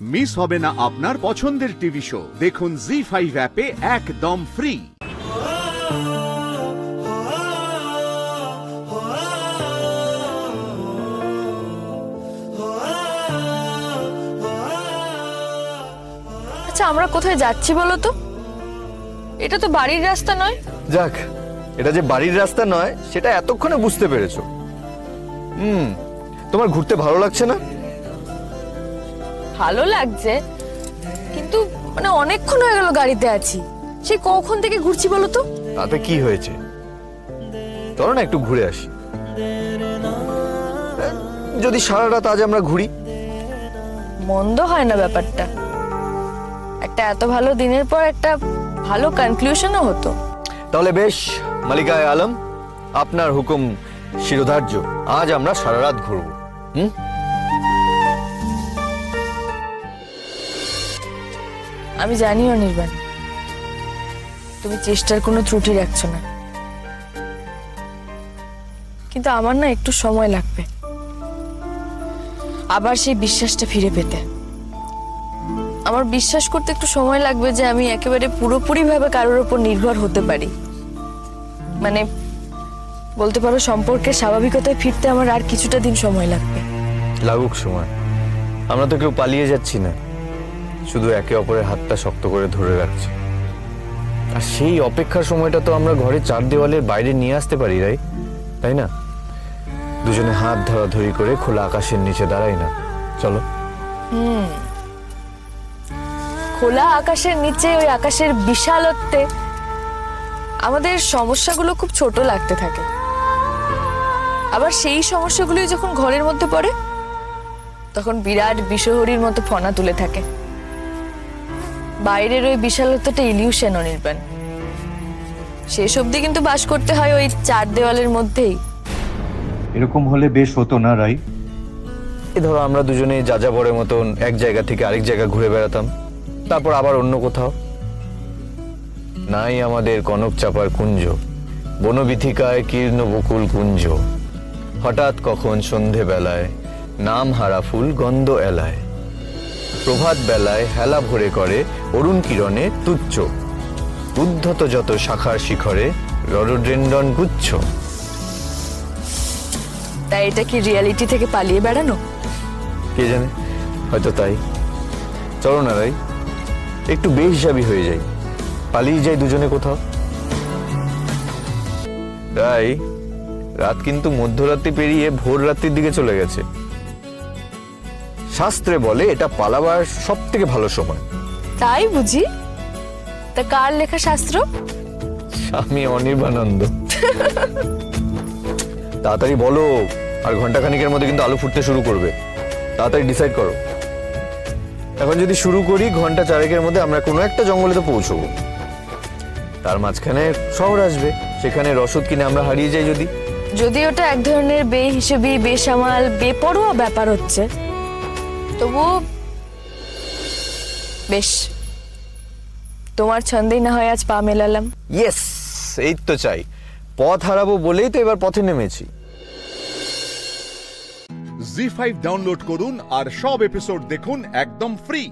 Miss হবে না আপনার পছন্দের টিভি শো। দেখুন জি5 অ্যাপে একদম ফ্রি। আচ্ছা, আমরা কোথায় যাচ্ছি বলো তো? এটা তো বাড়ির রাস্তা নয়। যাক, এটা যে বাড়ির রাস্তা নয় সেটা এতক্ষণে বুঝতে পেরেছো। তোমার ঘুরতে ভালো লাগছে না? ভালো লাগছে, কিন্তু মানে অনেকক্ষণ হয়ে গেল গাড়িতে আছি। সেই কখন থেকে ঘুরছি বলো তো? তাতে কি হয়েছে, চলো না একটু ঘুরে আসি। যদি সারা রাত আজ আমরা ঘুরি, মন্দ হয় না ব্যাপারটা। একটা এত ভালো দিনের পর একটা ভালো কনক্লুশনও হতো। তাহলে বেশ, মালিকায়ে আলম, আপনার হুকুম শিরোধার্য। আজ আমরা সারা রাত ঘুরবো। আমি জানি অনির্বাণ, তুমি চেষ্টার কোনো ত্রুটি রাখছো না, কিন্তু আমার না একটু সময় লাগবে আবার সেই বিশ্বাসটা ফিরে পেতে। আমার বিশ্বাস করতে একটু সময় লাগবে যে আমি একেবারে পুরোপুরি ভাবে কারোর উপর নির্ভর হতে পারি। মানে বলতে পারো, সম্পর্কের স্বাভাবিকতায় ফিরতে আমার আর কিছুটা দিন সময় লাগবে। লাগুক সময়, আমরা তো কেউ পালিয়ে যাচ্ছি না, শুধু একে অপরের হাতটা শক্ত করে ধরে রাখছি। আর সেই অপেক্ষার সময়টা তো আমরা ঘরে চার দেওয়ালের বাইরে নিয়ে আসতে পারি, তাই না? দুজনে হাত ধরাধরি করে খোলা আকাশের নিচে দাঁড়াই না, চলো। খোলা আকাশের নিচে, ওই আকাশের বিশালত্বে আমাদের সমস্যাগুলো খুব ছোট লাগতে থাকে। আবার সেই সমস্যাগুলি যখন ঘরের মধ্যে পড়ে, তখন বিরাট বিষহরীর মতো ফনা তুলে থাকে। বাইরের ওই বিশালতাটা ইলিউশন অনির্বাণ, শেষ অবধি কিন্তু বাস করতে হয় ওই চার দেওয়ালের মধ্যেই। এরকম হলে বেশ হতো না রাই? এ ধরো, আমরা দুজনে যাযাবরের মতন এক জায়গা থেকে আরেক জায়গা ঘুরে বেড়াতাম, তারপর আবার অন্য কোথাও। নাই আমাদের কনক চাপার কুঞ্জ, বনবিথিকায় কীর্ণ বকুল কুঞ্জ। হঠাৎ কখন সন্ধে বেলায় নাম হারা ফুল গন্ধ এলায়। প্রভাত বেলায় হেলা ভরে করে অরুণ কিরণে তুচ্ছ। উদ্ধত যত শাখার শিখরে রডোডেন্ডন গুচ্ছ। তাই এটা কি রিয়ালিটি থেকে পালিয়ে বেড়ানো? কে জানে, হয়তো তাই। চলো না রাই, একটু বেহিসাবি হয়ে যাই, পালিয়ে যাই দুজনে কোথাও। রাই, রাত কিন্তু মধ্যরাত্রি পেরিয়ে ভোর রাত্রির দিকে চলে গেছে। শাস্ত্রে বলে এটা পালাবার সব থেকে ভালো সময়। তাই বুঝি? তা কার লেখা শাস্ত্র? স্বামী অনির্বাণানন্দ। তাড়াতাড়ি বলো, আর ঘন্টাখানিকের মধ্যে কিন্তু আলু ফুটতে শুরু করবে। তাড়াতাড়ি ডিসাইড করো। এখন যদি শুরু করি, ঘন্টা চারেকের মধ্যে আমরা কোনো একটা জঙ্গলে তো পৌঁছবো। তার মাঝখানে শহর আসবে, সেখানে রসদ কিনে আমরা হারিয়ে যাই। যদি ওটা এক ধরনের বেহিসেবি, বেসামাল, বেপরোয়া ব্যাপার হচ্ছে, তবু বেশ, তোমার ছন্দেই না হয় আজ পা মেলালাম। ইয়েস, এই তো চাই। পথ হারাবো বলেই তো এবার পথে নেমেছি। জি5 ডাউনলোড করুন আর সব এপিসোড দেখুন একদম ফ্রি।